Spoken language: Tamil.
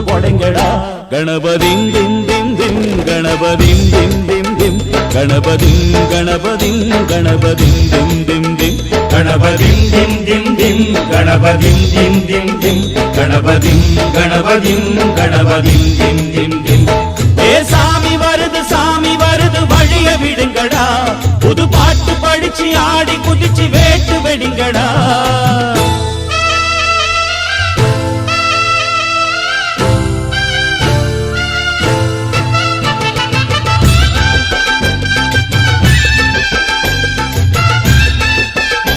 கொடைங்கடா. கணபதிம் திம் திம் திம் கணபதிம் திம் திம் திம் கணபதிம் கணபதிம் கணபதிம் திம் திம் திம் கணபதிம் திம் திம் திம் கணபதிம் திம் திம் திம் கணபதிம் கணபதிம் கணபதிம் திம் திம் திம். ஏ சாமி வருது வழிய விடுங்கடா. புது பாட்டு படிச்சு ஆடி குதிச்சு வேட்டை